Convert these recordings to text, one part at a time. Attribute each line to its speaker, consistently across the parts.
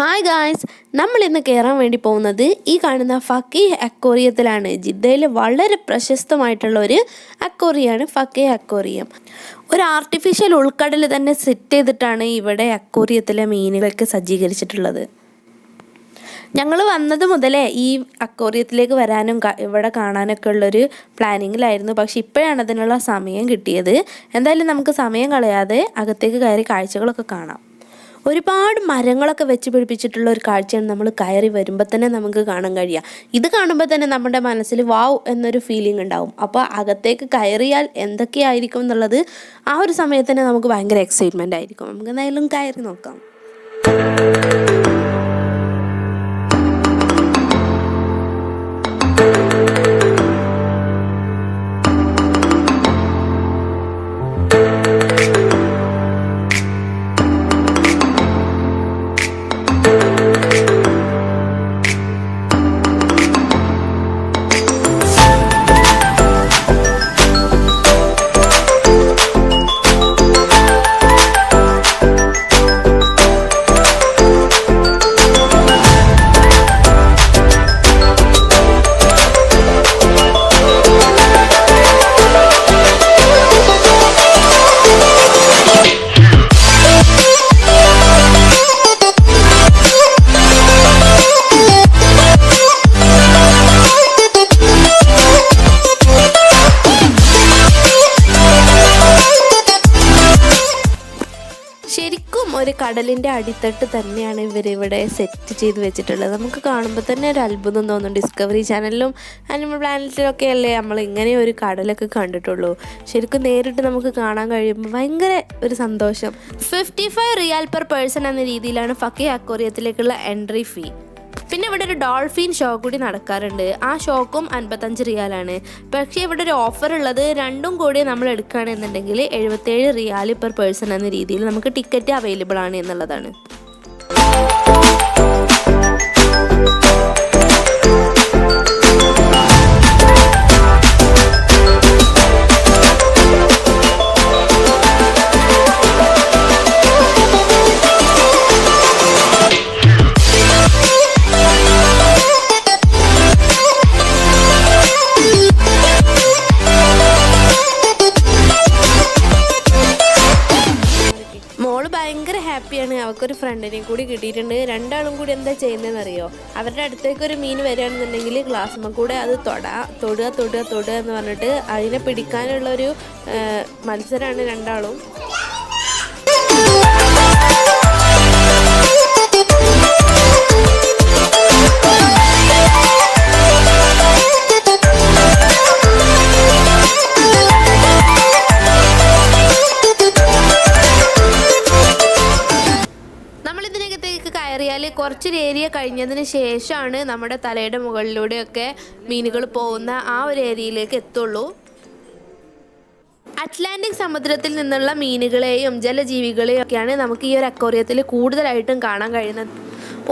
Speaker 1: Hi guys, നമ്മൾ ഇന്ന് കയറാൻ വേണ്ടി പോകുന്നത് ഈ കാണുന്ന ഫക്കീഹ് അക്വേറിയത്തിലാണ്. ജിദ്ദയിൽ വളരെ പ്രശസ്തമായിട്ടുള്ള ഒരു അക്വേറിയമാണ് ഫക്കീഹ് അക്വേറിയം. ഒരു ആർട്ടിഫിഷ്യൽ ഉൾക്കടൽ തന്നെ സെറ്റ് ചെയ്തിട്ടാണ് ഇവിടെ അക്വേറിയത്തിലെ മീനുകളൊക്കെ സജ്ജീകരിച്ചിട്ടുള്ളത്. ഞങ്ങൾ വന്നത് മുതലേ ഈ അക്വേറിയത്തിലേക്ക് വരാനും ഇവിടെ കാണാനൊക്കെ ഉള്ളൊരു പ്ലാനിങ്ങിലായിരുന്നു. പക്ഷെ ഇപ്പോഴാണ് അതിനുള്ള സമയം കിട്ടിയത്. എന്തായാലും നമുക്ക് സമയം കളയാതെ അകത്തേക്ക് കയറി കാഴ്ചകളൊക്കെ കാണാം. ഒരുപാട് മരങ്ങളൊക്കെ വെച്ച് പിടിപ്പിച്ചിട്ടുള്ള ഒരു കാഴ്ചയാണ് നമ്മൾ കയറി വരുമ്പോൾ തന്നെ നമുക്ക് കാണാൻ കഴിയുക. ഇത് കാണുമ്പോൾ തന്നെ നമ്മുടെ മനസ്സിൽ വാവ് എന്നൊരു ഫീലിംഗ് ഉണ്ടാവും. അപ്പോൾ അകത്തേക്ക് കയറിയാൽ എന്തൊക്കെയായിരിക്കും എന്നുള്ളത് ആ ഒരു സമയത്ത് തന്നെ നമുക്ക് ഭയങ്കര എക്സൈറ്റ്മെൻ്റ് ആയിരിക്കും. നമുക്ക് എന്തായാലും കയറി നോക്കാം. ശരിക്കും ഒരു കടലിൻ്റെ അടിത്തട്ട് തന്നെയാണ് ഇവരിവിടെ സെറ്റ് ചെയ്ത് വെച്ചിട്ടുള്ളത്. നമുക്ക് കാണുമ്പോൾ തന്നെ ഒരു അത്ഭുതം തോന്നും. ഡിസ്കവറി ചാനലിലും ആനിമൽ പ്ലാനറ്റിലൊക്കെ അല്ലേ നമ്മൾ ഇങ്ങനെ ഒരു കടലൊക്കെ കണ്ടിട്ടുള്ളൂ. ശരിക്കും നേരിട്ട് നമുക്ക് കാണാൻ കഴിയുമ്പോൾ ഭയങ്കര ഒരു സന്തോഷം. 55 റിയാൽ പെർ പേഴ്സൺ എന്ന രീതിയിലാണ് ഫക്കീഹ് അക്വേറിയത്തിലേക്കുള്ള എൻട്രി ഫീ. പിന്നെ ഇവിടെ ഒരു ഡോൾഫിൻ ഷോ കൂടി നടക്കാറുണ്ട്. ആ ഷോക്കും 55 റിയാലാണ്. പക്ഷേ ഇവിടെ ഒരു ഓഫർ ഉള്ളത്, രണ്ടും കൂടി നമ്മൾ എടുക്കുകയാണെന്നുണ്ടെങ്കിൽ 77 റിയാൽ പെർ പേഴ്സൺ എന്ന രീതിയിൽ നമുക്ക് ടിക്കറ്റ് അവൈലബിൾ ആണ് എന്നുള്ളതാണ്. ഭയങ്കര ഹാപ്പിയാണ്. അവൾക്കൊരു ഫ്രണ്ടിനെയും കൂടി കിട്ടിയിട്ടുണ്ട്. രണ്ടാളും കൂടി എന്താ ചെയ്യുന്നതെന്ന് അറിയോ? അവരുടെ അടുത്തേക്ക് ഒരു മീൻ വരികയാണെന്നുണ്ടെങ്കിൽ ഗ്ലാസ്സുമ്മ കൂടെ അത് തൊടുക എന്ന് പറഞ്ഞിട്ട് അതിനെ പിടിക്കാനുള്ളൊരു മത്സരമാണ് രണ്ടാളും. കയറിയാൽ കുറച്ചൊരു ഏരിയ കഴിഞ്ഞതിന് ശേഷമാണ് നമ്മുടെ തലയുടെ മുകളിലൂടെയൊക്കെ മീനുകൾ പോകുന്ന ആ ഒരു ഏരിയയിലേക്ക് എത്തുള്ളൂ. അറ്റ്ലാന്റിക് സമുദ്രത്തിൽ നിന്നുള്ള മീനുകളെയും ജലജീവികളെയും ഒക്കെയാണ് നമുക്ക് ഈ ഒരു അക്വേറിയത്തിൽ കൂടുതലായിട്ടും കാണാൻ കഴിയുന്നത്.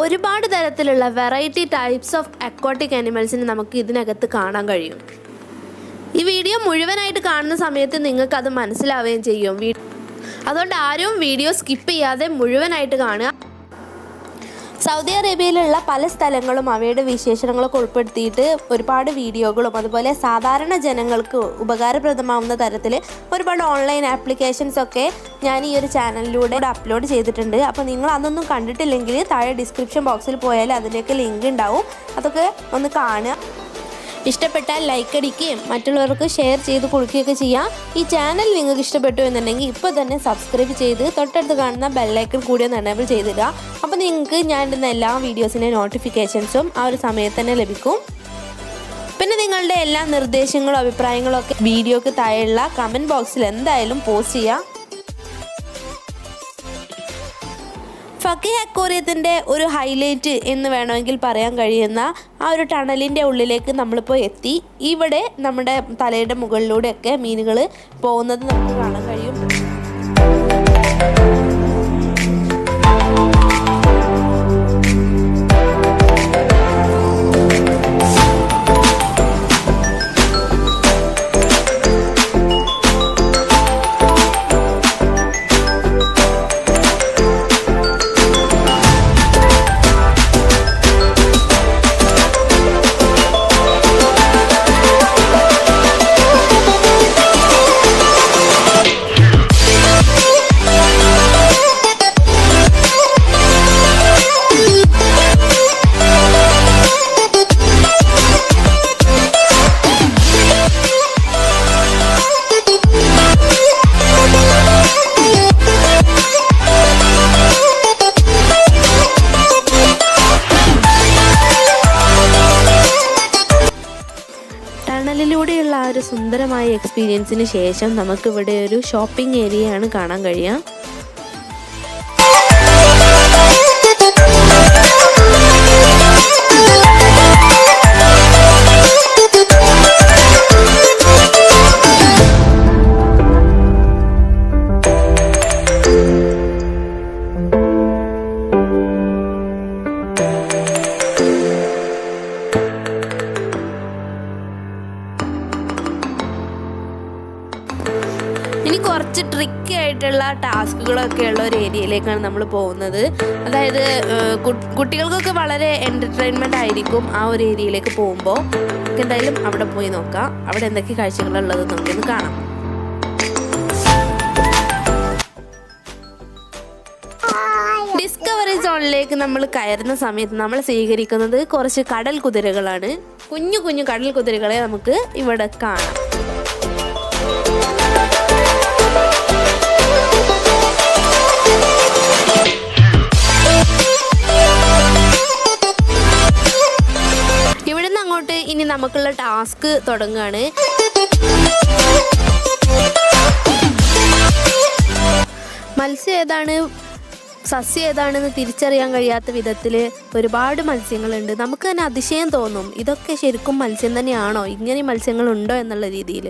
Speaker 1: ഒരുപാട് തരത്തിലുള്ള വെറൈറ്റി ടൈപ്സ് ഓഫ് അക്വാട്ടിക് ആനിമൽസിന് നമുക്ക് ഇതിനകത്ത് കാണാൻ കഴിയും. ഈ വീഡിയോ മുഴുവനായിട്ട് കാണുന്ന സമയത്ത് നിങ്ങൾക്ക് അത് മനസ്സിലാവുകയും ചെയ്യും. അതുകൊണ്ട് ആരും വീഡിയോ സ്കിപ്പ് ചെയ്യാതെ മുഴുവനായിട്ട് കാണുക. സൗദി അറേബ്യയിലുള്ള പല സ്ഥലങ്ങളും അവയുടെ വിശേഷണങ്ങളൊക്കെ ഉൾപ്പെടുത്തിയിട്ട് ഒരുപാട് വീഡിയോകളും അതുപോലെ സാധാരണ ജനങ്ങൾക്ക് ഉപകാരപ്രദമാവുന്ന തരത്തിൽ ഒരുപാട് ഓൺലൈൻ ആപ്ലിക്കേഷൻസൊക്കെ ഞാൻ ഈ ഒരു ചാനലിലൂടെ അപ്ലോഡ് ചെയ്തിട്ടുണ്ട്. അപ്പോൾ നിങ്ങൾ അതൊന്നും കണ്ടിട്ടില്ലെങ്കിൽ താഴെ ഡിസ്ക്രിപ്ഷൻ ബോക്സിൽ പോയാൽ അതിൻ്റെയൊക്കെ ലിങ്ക് ഉണ്ടാവും. അതൊക്കെ ഒന്ന് കാണുക. ഇഷ്ടപ്പെട്ടാൽ ലൈക്ക് അടിക്കുകയും മറ്റുള്ളവർക്ക് ഷെയർ ചെയ്ത് കൊടുക്കുകയൊക്കെ ചെയ്യാം. ഈ ചാനൽ നിങ്ങൾക്ക് ഇഷ്ടപ്പെട്ടു എന്നുണ്ടെങ്കിൽ ഇപ്പോൾ തന്നെ സബ്സ്ക്രൈബ് ചെയ്ത് തൊട്ടടുത്ത് കാണുന്ന ബെല്ലൈക്കൺ കൂടി ഒന്ന് എനേബിൾ ചെയ്തിടുക. അപ്പോൾ നിങ്ങൾക്ക് ഞാൻ ഇടുന്ന എല്ലാ വീഡിയോസിൻ്റെ നോട്ടിഫിക്കേഷൻസും ആ ഒരു സമയത്ത് തന്നെ ലഭിക്കും. പിന്നെ നിങ്ങളുടെ എല്ലാ നിർദ്ദേശങ്ങളും അഭിപ്രായങ്ങളും ഒക്കെ വീഡിയോക്ക് താഴെയുള്ള കമൻറ്റ് ബോക്സിൽ എന്തായാലും പോസ്റ്റ് ചെയ്യുക. ഫക്കീഹ് അക്വേറിയത്തിൻ്റെ ഒരു ഹൈലൈറ്റ് എന്ന് വേണമെങ്കിൽ പറയാൻ കഴിയുന്ന ആ ഒരു ടണലിൻ്റെ ഉള്ളിലേക്ക് നമ്മളിപ്പോൾ എത്തി. ഇവിടെ നമ്മുടെ തലയുടെ മുകളിലൂടെയൊക്കെ മീനുകൾ പോകുന്നത് നമുക്ക് കാണാൻ കഴിയും. സുന്ദരമായ എക്സ്പീരിയൻസിന് ശേഷം നമുക്കിവിടെ ഒരു ഷോപ്പിംഗ് ഏരിയയാണ് കാണാൻ കഴിയുക. ഇനി കുറച്ച് ട്രിക്കി ആയിട്ടുള്ള ടാസ്കുകളൊക്കെ ഉള്ള ഒരു ഏരിയയിലേക്കാണ് നമ്മൾ പോകുന്നത്. അതായത് കുട്ടികൾക്കൊക്കെ വളരെ എൻ്റർടൈൻമെൻ്റ് ആയിരിക്കും ആ ഒരു ഏരിയയിലേക്ക് പോകുമ്പോൾ. നമുക്ക് എന്തായാലും അവിടെ പോയി നോക്കാം, അവിടെ എന്തൊക്കെ കാഴ്ചകളുള്ളത് നമുക്കൊന്ന് കാണാം. ഡിസ്കവറി സോണിലേക്ക് നമ്മൾ കയറുന്ന സമയത്ത് നമ്മൾ സ്വീകരിക്കുന്നത് കുറച്ച് കടൽ കുതിരകളാണ്. കുഞ്ഞു കുഞ്ഞു കടൽ കുതിരകളെ നമുക്ക് ഇവിടെ കാണാം. ഇവിടുന്ന് അങ്ങോട്ട് ഇനി നമുക്കുള്ള ടാസ്ക് തുടങ്ങുകയാണ്. മത്സ്യം ഏതാണ് സസ്യം ഏതാണെന്ന് തിരിച്ചറിയാൻ കഴിയാത്ത വിധത്തിൽ ഒരുപാട് മത്സ്യങ്ങളുണ്ട്. നമുക്ക് തന്നെ അതിശയം തോന്നും, ഇതൊക്കെ ശരിക്കും മത്സ്യം തന്നെയാണോ, ഇങ്ങനെ മത്സ്യങ്ങളുണ്ടോ എന്നുള്ള രീതിയിൽ.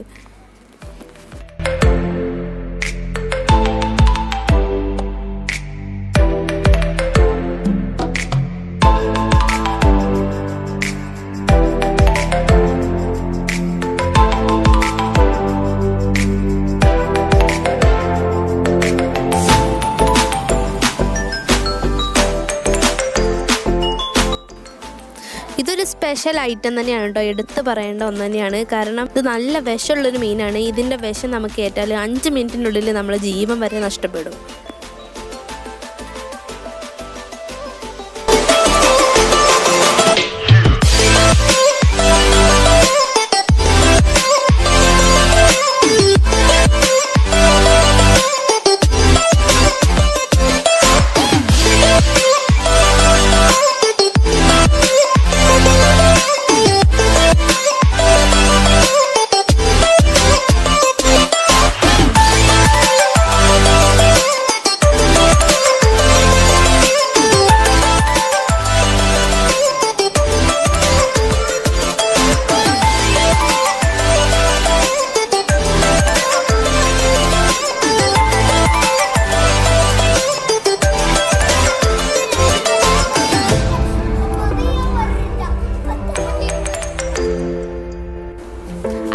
Speaker 1: ഇതൊരു സ്പെഷ്യൽ ഐറ്റം തന്നെയാണ് കേട്ടോ, എടുത്ത് പറയേണ്ട ഒന്ന് തന്നെയാണ്. കാരണം ഇത് നല്ല വിഷമുള്ളൊരു മീനാണ്. ഇതിൻ്റെ വിഷം നമുക്ക് ഏറ്റാൽ 5 മിനിറ്റിനുള്ളിൽ നമ്മുടെ ജീവൻ വരെ നഷ്ടപ്പെടും.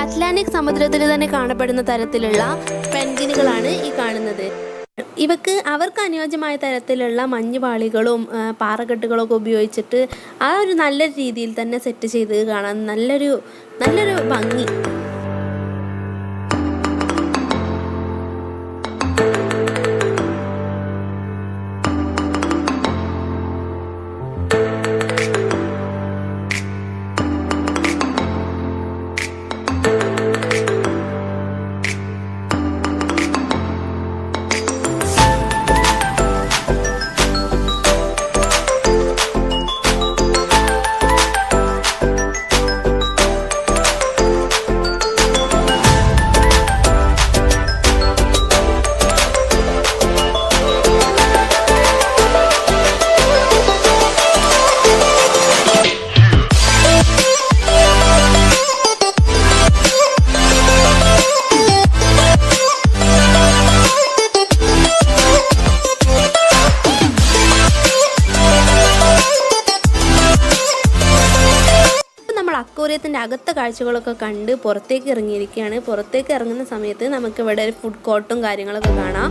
Speaker 1: അറ്റ്ലാന്റിക് സമുദ്രത്തിൽ തന്നെ കാണപ്പെടുന്ന തരത്തിലുള്ള പെൻഗ്വിനുകളാണ് ഈ കാണുന്നത്. അവർക്ക് അനുയോജ്യമായ തരത്തിലുള്ള മഞ്ഞുപാളികളും പാറക്കെട്ടുകളൊക്കെ ഉപയോഗിച്ചിട്ട് ആ ഒരു നല്ല രീതിയിൽ തന്നെ സെറ്റ് ചെയ്ത് കാണാൻ നല്ലൊരു ഭംഗി. അക്വേറിയത്തിൻ്റെ അകത്തെ കാഴ്ചകളൊക്കെ കണ്ട് പുറത്തേക്ക് ഇറങ്ങിയിരിക്കുകയാണ്. പുറത്തേക്ക് ഇറങ്ങുന്ന സമയത്ത് നമുക്കിവിടെ ഒരു ഫുഡ് കോർട്ടും കാര്യങ്ങളൊക്കെ കാണാം.